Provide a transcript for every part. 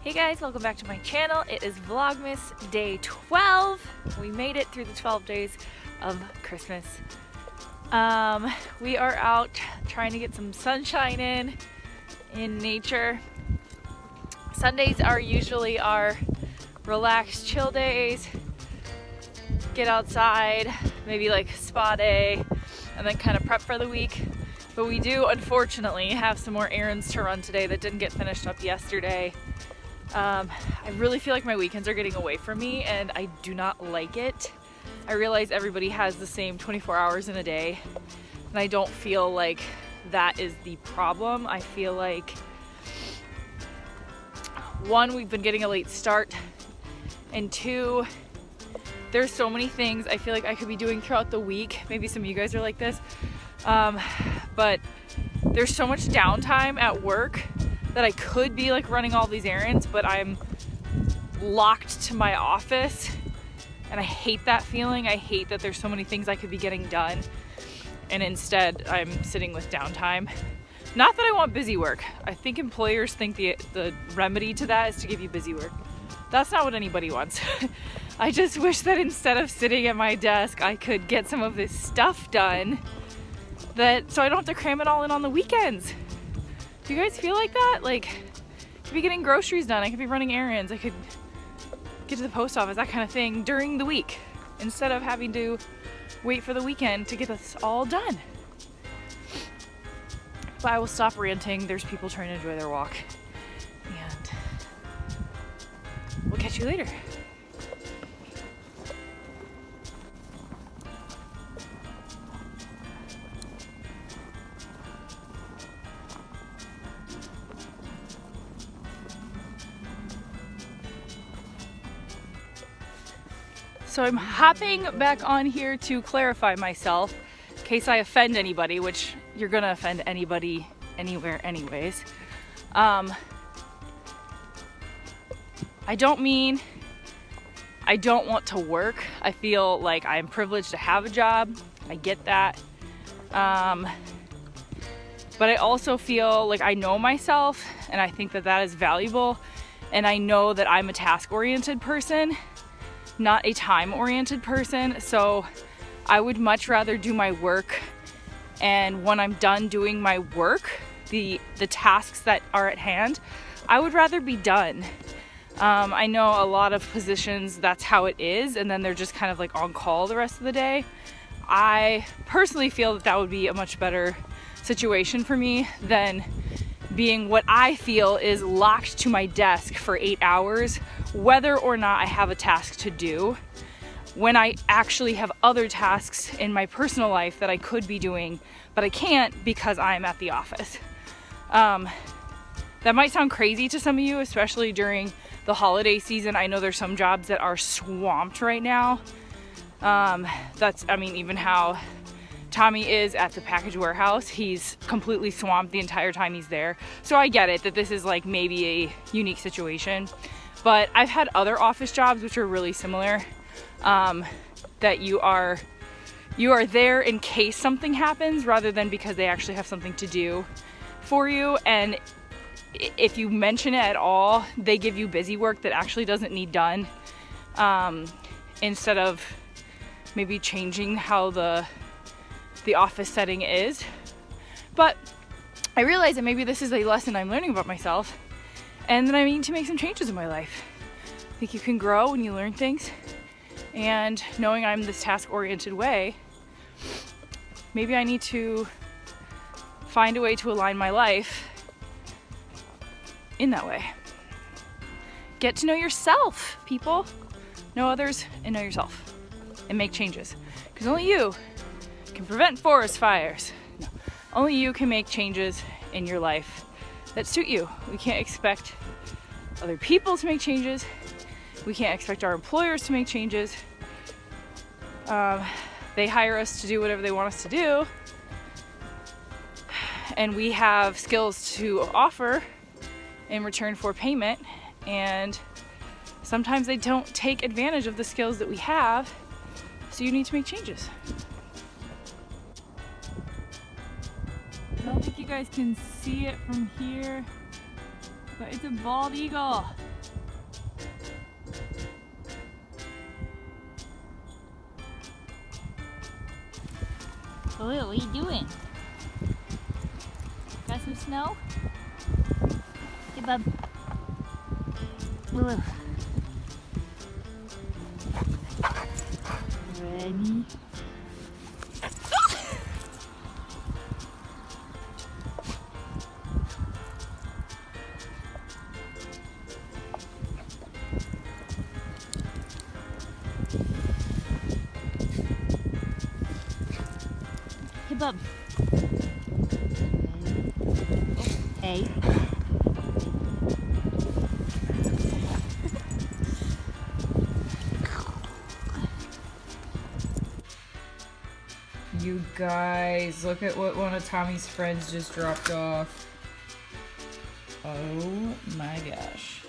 Hey guys, welcome back to my channel. It is Vlogmas day 12. We made it through the 12 days of Christmas. We are out trying to get some sunshine in nature. Sundays are usually our relaxed, chill days. Get outside, maybe like spa day, and then kind of prep for the week. But we do, unfortunately, have some more errands to run today that didn't get finished up yesterday. I really feel like my weekends are getting away from me and I do not like it. I realize everybody has the same 24 hours in a day and I don't feel like that is the problem. I feel like, one, we've been getting a late start, and two, there's so many things I feel like I could be doing throughout the week. Maybe some of you guys are like this, but there's so much downtime at work that I could be like running all these errands, but I'm locked to my office and I hate that feeling. I hate that there's so many things I could be getting done and instead I'm sitting with downtime. Not that I want busy work. I think employers think the remedy to that is to give you busy work. That's not what anybody wants. I just wish that instead of sitting at my desk, I could get some of this stuff done so I don't have to cram it all in on the weekends. Do you guys feel like that? Like, I could be getting groceries done, I could be running errands, I could get to the post office, that kind of thing during the week, instead of having to wait for the weekend to get this all done. But I will stop ranting. There's people trying to enjoy their walk. And we'll catch you later. So I'm hopping back on here to clarify myself in case I offend anybody, which you're gonna offend anybody anywhere anyways. I don't mean I don't want to work. I feel like I'm privileged to have a job. I get that. But I also feel like I know myself and I think that that is valuable. And I know that I'm a task-oriented person, not a time-oriented person. So I would much rather do my work, and when I'm done doing my work, the tasks that are at hand, I would rather be done. I know a lot of positions that's how it is, and then they're just kind of like on call the rest of the day. I personally feel that that would be a much better situation for me than being what I feel is locked to my desk for 8 hours, whether or not I have a task to do, when I actually have other tasks in my personal life that I could be doing, but I can't because I'm at the office. That might sound crazy to some of you, especially during the holiday season. I know there's some jobs that are swamped right now. Even how Tommy is at the package warehouse, he's completely swamped the entire time he's there. So I get it that this is like maybe a unique situation, but I've had other office jobs which are really similar, that you are there in case something happens rather than because they actually have something to do for you. And if you mention it at all, they give you busy work that actually doesn't need done, instead of maybe changing how the office setting is. But I realize that maybe this is a lesson I'm learning about myself and that I need to make some changes in my life. I think you can grow when you learn things, and knowing I'm this task-oriented way, maybe I need to find a way to align my life in that way. Get to know yourself, people. Know others and know yourself, and make changes, because only you can prevent forest fires. No, only you can make changes in your life that suit you. We can't expect other people to make changes. We can't expect our employers to make changes. They hire us to do whatever they want us to do, and we have skills to offer in return for payment, and sometimes they don't take advantage of the skills that we have, so you need to make changes. I don't think you guys can see it from here, but it's a bald eagle. Oh, what are you doing? Got some snow? Hey, bub. Ooh. Ready? Hey, bub. Hey. You guys, look at what one of Tommy's friends just dropped off. Oh my gosh.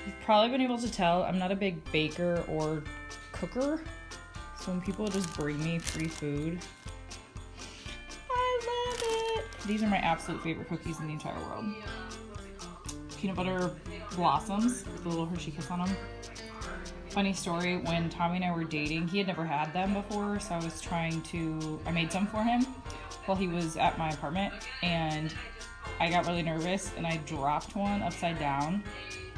You've probably been able to tell I'm not a big baker or cooker. So when people just bring me free food, I love it. These are my absolute favorite cookies in the entire world. Peanut butter blossoms with a little Hershey kiss on them. Funny story, when Tommy and I were dating, he had never had them before, so I made some for him while he was at my apartment, and I got really nervous and I dropped one upside down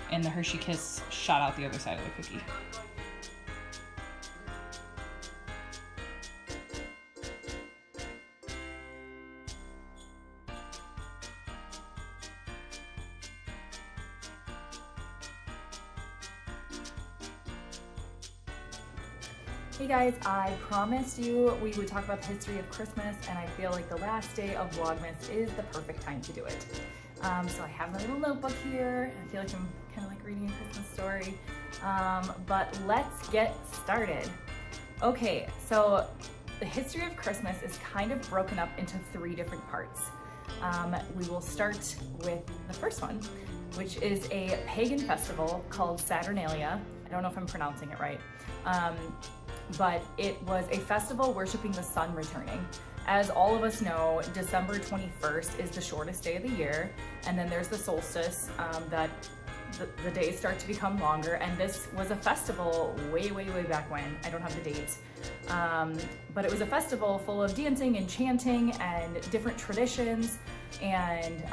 and the Hershey Kiss shot out the other side of the cookie. Hey guys, I promised you we would talk about the history of Christmas, and I feel like the last day of Vlogmas is the perfect time to do it. So I have my little notebook here. I feel like I'm kind of like reading a Christmas story, but let's get started. Okay, so the history of Christmas is kind of broken up into 3 different parts. We will start with the first one, which is a pagan festival called Saturnalia. I don't know if I'm pronouncing it right. But it was a festival worshiping the sun returning. As all of us know, December 21st is the shortest day of the year, and then there's the solstice that the days start to become longer, and this was a festival way back when. I don't have the dates, but it was a festival full of dancing and chanting and different traditions and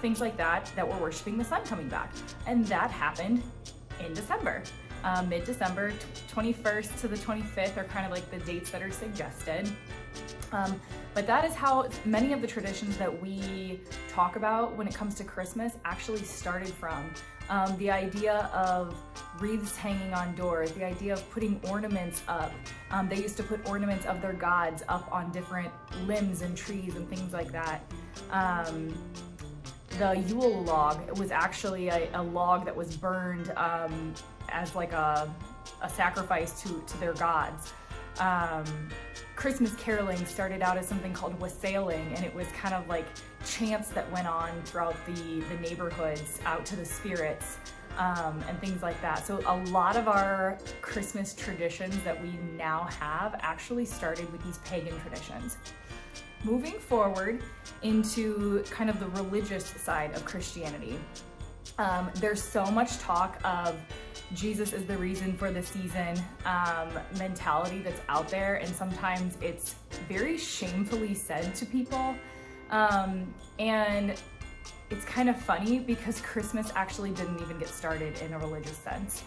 things like that were worshiping the sun coming back, and that happened in December. Mid-December, 21st to the 25th are kind of like the dates that are suggested. But that is how many of the traditions that we talk about when it comes to Christmas actually started from. The idea of wreaths hanging on doors, the idea of putting ornaments up. They used to put ornaments of their gods up on different limbs and trees and things like that. The Yule log was actually a log that was burned as like a sacrifice to their gods. Christmas caroling started out as something called wassailing, and it was kind of like chants that went on throughout the neighborhoods out to the spirits and things like that. So a lot of our Christmas traditions that we now have actually started with these pagan traditions. Moving forward into kind of the religious side of Christianity, there's so much talk of Jesus is the reason for the season mentality that's out there, and sometimes it's very shamefully said to people, and it's kind of funny because Christmas actually didn't even get started in a religious sense.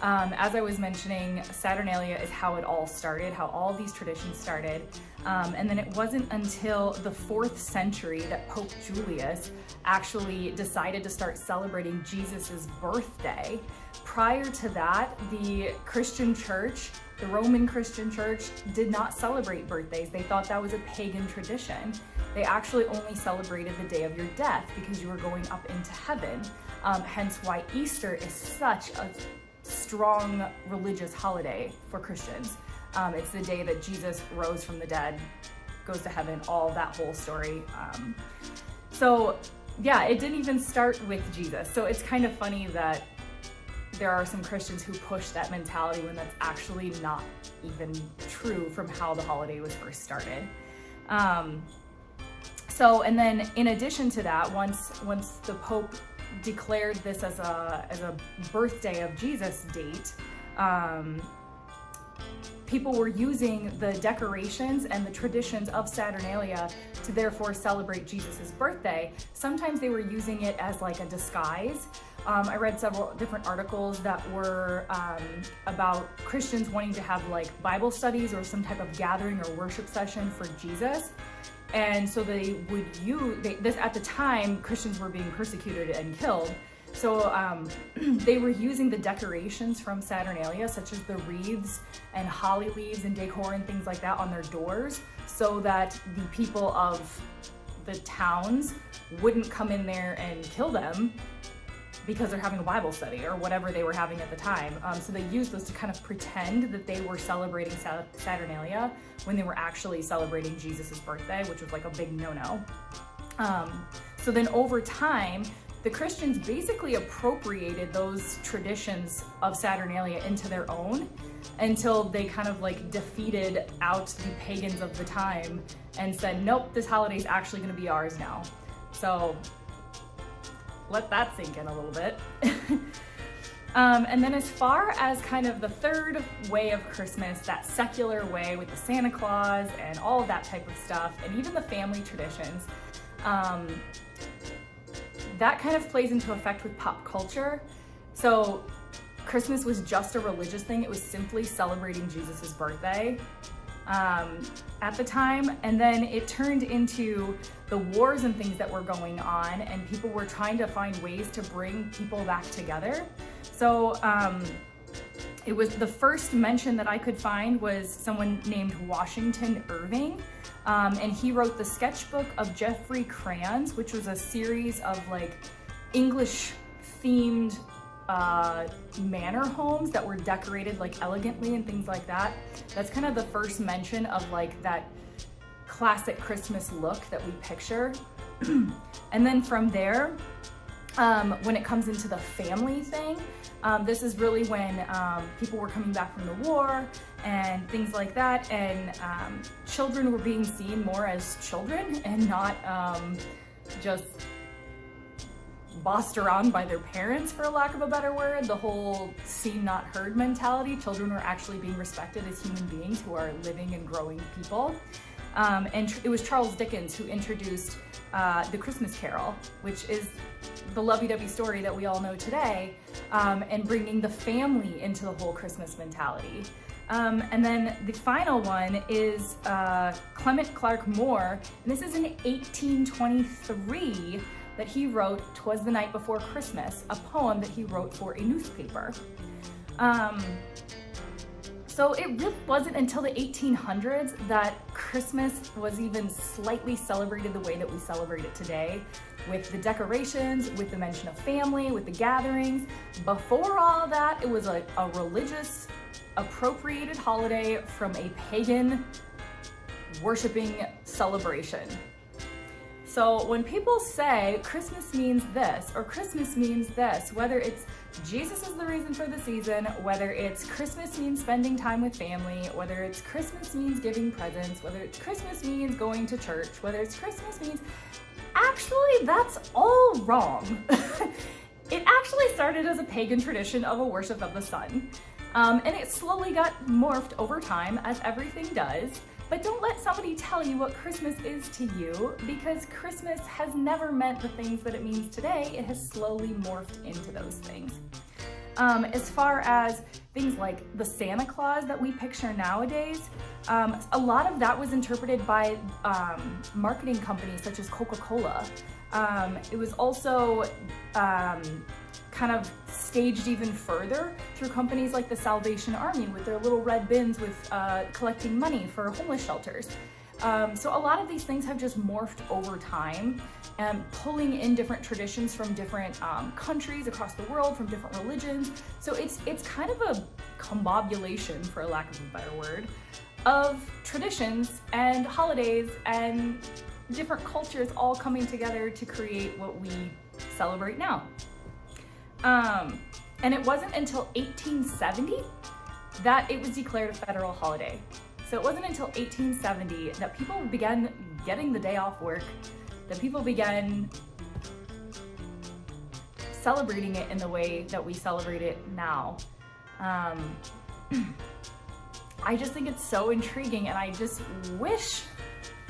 As I was mentioning, Saturnalia is how it all started, how all these traditions started. And then it wasn't until the 4th century that Pope Julius actually decided to start celebrating Jesus's birthday. Prior to that, the Christian church, the Roman Christian church, did not celebrate birthdays. They thought that was a pagan tradition. They actually only celebrated the day of your death because you were going up into heaven. Hence why Easter is such a strong religious holiday for Christians. It's the day that Jesus rose from the dead, goes to heaven, all that whole story. So yeah, it didn't even start with Jesus. So it's kind of funny that there are some Christians who push that mentality when that's actually not even true from how the holiday was first started. And then in addition to that, once the Pope declared this as a birthday of Jesus date, people were using the decorations and the traditions of Saturnalia to therefore celebrate Jesus's birthday. Sometimes they were using it as like a disguise. I read several different articles that were about Christians wanting to have like Bible studies or some type of gathering or worship session for Jesus. And so they would use, this at the time, Christians were being persecuted and killed. So they were using the decorations from Saturnalia, such as the wreaths and holly leaves and decor and things like that on their doors, so that the people of the towns wouldn't come in there and kill them because they're having a Bible study or whatever they were having at the time. So they used those to kind of pretend that they were celebrating Saturnalia when they were actually celebrating Jesus's birthday, which was like a big no-no. So then over time, the Christians basically appropriated those traditions of Saturnalia into their own until they kind of like defeated out the pagans of the time and said, nope, this holiday is actually going to be ours now. So let that sink in a little bit. And then as far as kind of the third way of Christmas, that secular way with the Santa Claus and all of that type of stuff, and even the family traditions, that kind of plays into effect with pop culture. So Christmas was just a religious thing. It was simply celebrating Jesus's birthday at the time. And then it turned into the wars and things that were going on, and people were trying to find ways to bring people back together. So it was the first mention that I could find was someone named Washington Irving. And he wrote the Sketchbook of Geoffrey Crayons, which was a series of like English themed manor homes that were decorated like elegantly and things like that. That's kind of the first mention of like that classic Christmas look that we picture. And then from there, when it comes into the family thing, this is really when people were coming back from the war and things like that, and children were being seen more as children and not just bossed around by their parents, for lack of a better word. The whole seen not heard mentality. Children were actually being respected as human beings who are living and growing people. And it was Charles Dickens who introduced the Christmas Carol, which is the lovey-dovey story that we all know today, and bringing the family into the whole Christmas mentality. And then the final one is Clement Clarke Moore, and this is in 1823 that he wrote "'Twas the Night Before Christmas," a poem that he wrote for a newspaper. So it really wasn't until the 1800s that Christmas was even slightly celebrated the way that we celebrate it today, with the decorations, with the mention of family, with the gatherings. Before all that, it was a religious, appropriated holiday from a pagan worshiping celebration. So when people say Christmas means this or Christmas means this, whether it's Jesus is the reason for the season, whether it's Christmas means spending time with family, whether it's Christmas means giving presents, whether it's Christmas means going to church, whether it's Christmas means, actually that's all wrong. It actually started as a pagan tradition of a worship of the sun. And it slowly got morphed over time, as everything does. But don't let somebody tell you what Christmas is to you, because Christmas has never meant the things that it means today. It has slowly morphed into those things. As far as things like the Santa Claus that we picture nowadays, a lot of that was interpreted by marketing companies such as Coca-Cola. It was also kind of staged even further through companies like the Salvation Army with their little red bins with collecting money for homeless shelters. So a lot of these things have just morphed over time, and pulling in different traditions from different countries across the world, from different religions. So it's kind of a combobulation, for lack of a better word, of traditions and holidays and different cultures all coming together to create what we celebrate now. And it wasn't until 1870 that it was declared a federal holiday. So it wasn't until 1870 that people began getting the day off work, that people began celebrating it in the way that we celebrate it now. I just think it's so intriguing, and I just wish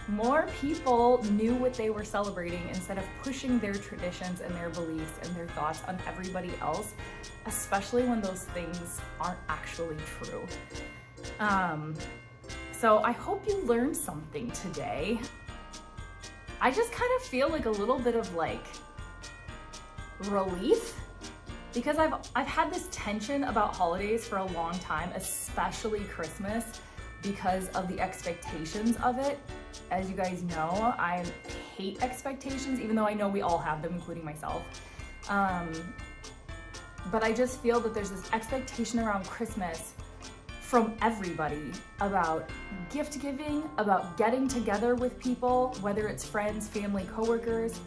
more people knew what they were celebrating instead of pushing their traditions and their beliefs and their thoughts on everybody else, especially when those things aren't actually true. So I hope you learned something today. I just kind of feel like a little bit of like relief, because I've had this tension about holidays for a long time, especially Christmas, because of the expectations of it. As you guys know, I hate expectations, even though I know we all have them, including myself. But I just feel that there's this expectation around Christmas from everybody about gift giving, about getting together with people, whether it's friends, family, coworkers,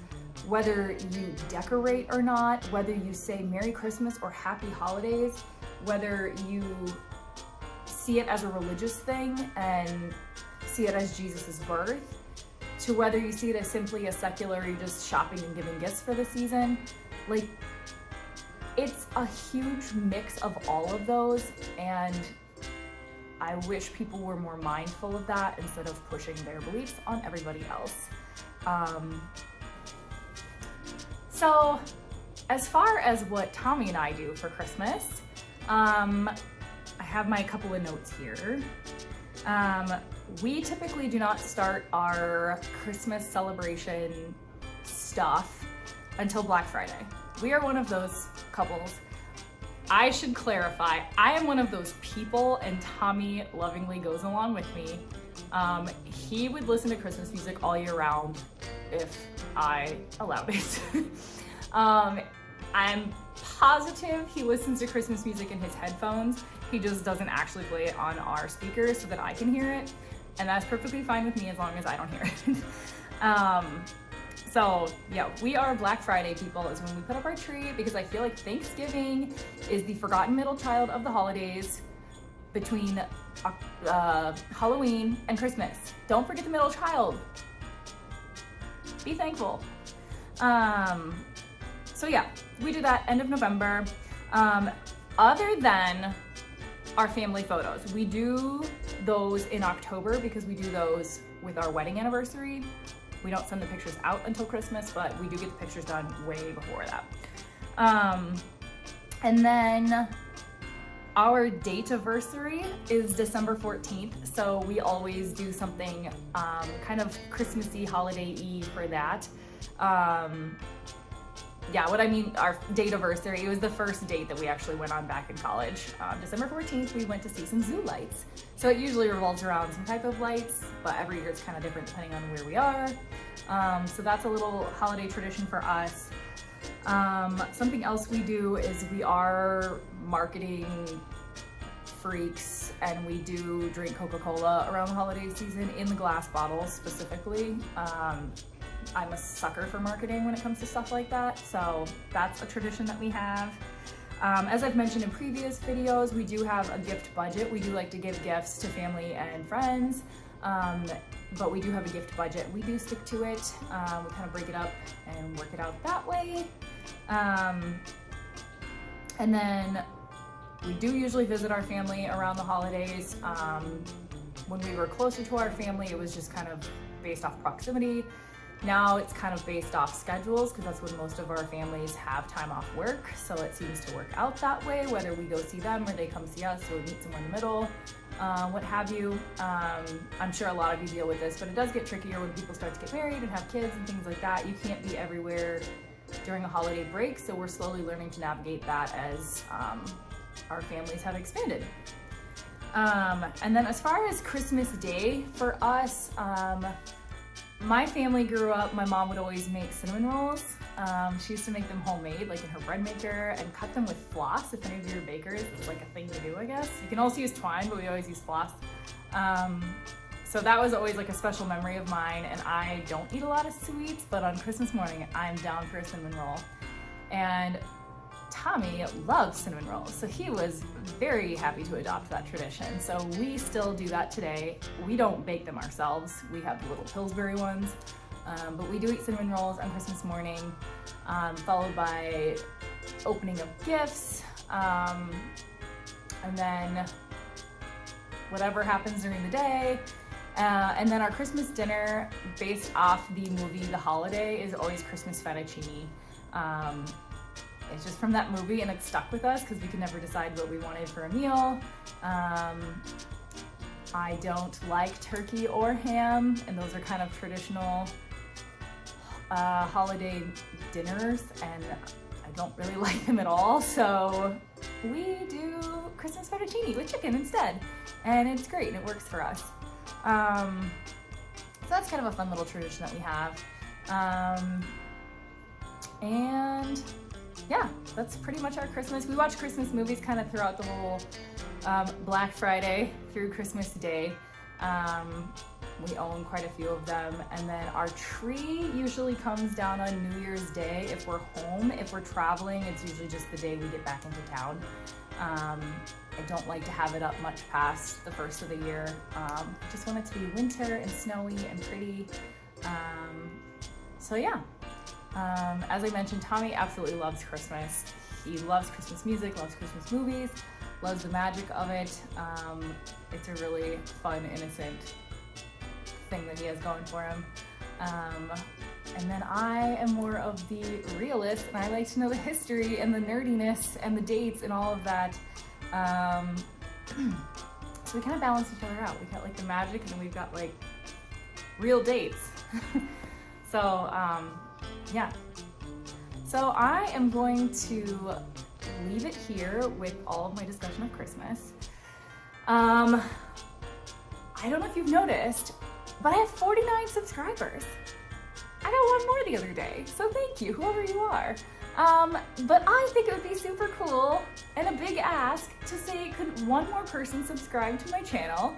whether you decorate or not, whether you say Merry Christmas or Happy Holidays, whether you see it as a religious thing and see it as Jesus's birth, to whether you see it as simply a secular, you're just shopping and giving gifts for the season. Like, it's a huge mix of all of those, and I wish people were more mindful of that instead of pushing their beliefs on everybody else. So as far as what Tommy and I do for Christmas, I have my couple of notes here. We typically do not start our Christmas celebration stuff until Black Friday. We are one of those couples. I should clarify, I am one of those people, and Tommy lovingly goes along with me. He would listen to Christmas music all year round if I allowed it. I'm positive he listens to Christmas music in his headphones. He just doesn't actually play it on our speakers so that I can hear it. And that's perfectly fine with me as long as I don't hear it. So yeah, we are Black Friday people is when we put up our tree, because I feel like Thanksgiving is the forgotten middle child of the holidays between Halloween and Christmas. Don't forget the middle child. Be thankful. So yeah, we do that end of November. Other than our family photos, we do those in October because we do those with our wedding anniversary. We don't send the pictures out until Christmas, but we do get the pictures done way before that. And then our date-iversary is December 14th, so we always do something kind of Christmassy, holiday-y for that. Yeah, what I mean, our date-iversary, it was the first date that we actually went on back in college. December 14th, we went to see some zoo lights. So it usually revolves around some type of lights, but every year it's kind of different depending on where we are. So that's a little holiday tradition for us. Something else we do is we are marketing freaks, and we do drink Coca-Cola around the holiday season in the glass bottles specifically. I'm a sucker for marketing when it comes to stuff like that, so that's a tradition that we have. As I've mentioned in previous videos, we do have a gift budget. We do like to give gifts to family and friends, but we do have a gift budget. We do stick to it. We kind of break it up and work it out that way. And then we do usually visit our family around the holidays. When we were closer to our family, it was just kind of based off proximity. Now it's kind of based off schedules, because that's when most of our families have time off work. So it seems to work out that way, whether we go see them or they come see us, or we meet somewhere in the middle, what have you. I'm sure a lot of you deal with this, but it does get trickier when people start to get married and have kids and things like that. You can't be everywhere during a holiday break, so we're slowly learning to navigate that as our families have expanded. And then as far as Christmas Day for us, my family grew up, my mom would always make cinnamon rolls. She used to make them homemade, like in her bread maker, and cut them with floss. If any of you are bakers, it's like a thing to do, I guess. You can also use twine, but we always use floss. So that was always like a special memory of mine, and I don't eat a lot of sweets, but on Christmas morning, I'm down for a cinnamon roll. And Tommy loves cinnamon rolls, so he was very happy to adopt that tradition. So we still do that today. We don't bake them ourselves. We have the little Pillsbury ones, but we do eat cinnamon rolls on Christmas morning, followed by opening of gifts, and then whatever happens during the day. And then our Christmas dinner, based off the movie The Holiday, is always Christmas fettuccine. It's just from that movie, and it stuck with us because we could never decide what we wanted for a meal. I don't like turkey or ham, and those are kind of traditional holiday dinners, and I don't really like them at all. So we do Christmas fettuccine with chicken instead, and it's great and it works for us. So that's kind of a fun little tradition that we have. And yeah, that's pretty much our Christmas. We watch Christmas movies kind of throughout the whole Black Friday through Christmas Day. We own quite a few of them. And then our tree usually comes down on New Year's Day if we're home. If we're traveling, it's usually just the day we get back into town. I don't like to have it up much past the first of the year. I just want it to be winter and snowy and pretty. So yeah. As I mentioned, Tommy absolutely loves Christmas. He loves Christmas music, loves Christmas movies, loves the magic of it. It's a really fun, innocent thing that he has going for him. And then I am more of the realist, and I like to know the history and the nerdiness and the dates and all of that. So we kind of balance each other out. We got like the magic, and then we've got like real dates. So yeah. So I am going to leave it here with all of my discussion of Christmas. I don't know if you've noticed, but I have 49 subscribers. I got one more the other day, so thank you, whoever you are. But I think it would be super cool and a big ask to say, could one more person subscribe to my channel?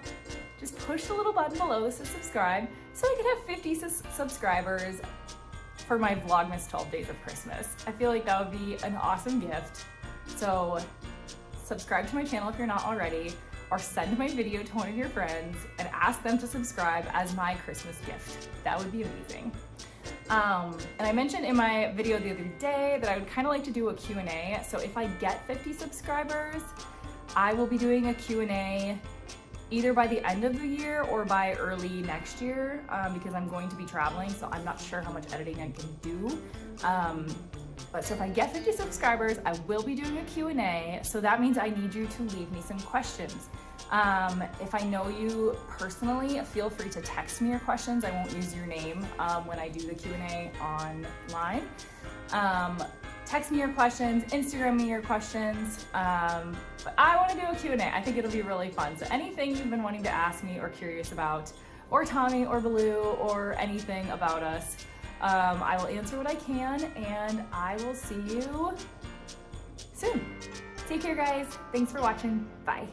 Just push the little button below that says subscribe, so I could have 50 subscribers for my Vlogmas 12 Days of Christmas. I feel like that would be an awesome gift. So subscribe to my channel if you're not already, or send my video to one of your friends and ask them to subscribe as my Christmas gift. That would be amazing. And I mentioned in my video the other day that I would kind of like to do a Q&A. So if I get 50 subscribers, I will be doing a Q&A either by the end of the year or by early next year, because I'm going to be traveling, so I'm not sure how much editing I can do. But so if I get 50 subscribers, I will be doing a Q&A. So that means I need you to leave me some questions. If I know you personally, feel free to text me your questions. I won't use your name when I do the Q&A online. Text me your questions, Instagram me your questions. But I want to do a Q&A. I think it'll be really fun. So anything you've been wanting to ask me or curious about, or Tommy or Baloo or anything about us, I will answer what I can, and I will see you soon. Take care, guys. Thanks for watching. Bye.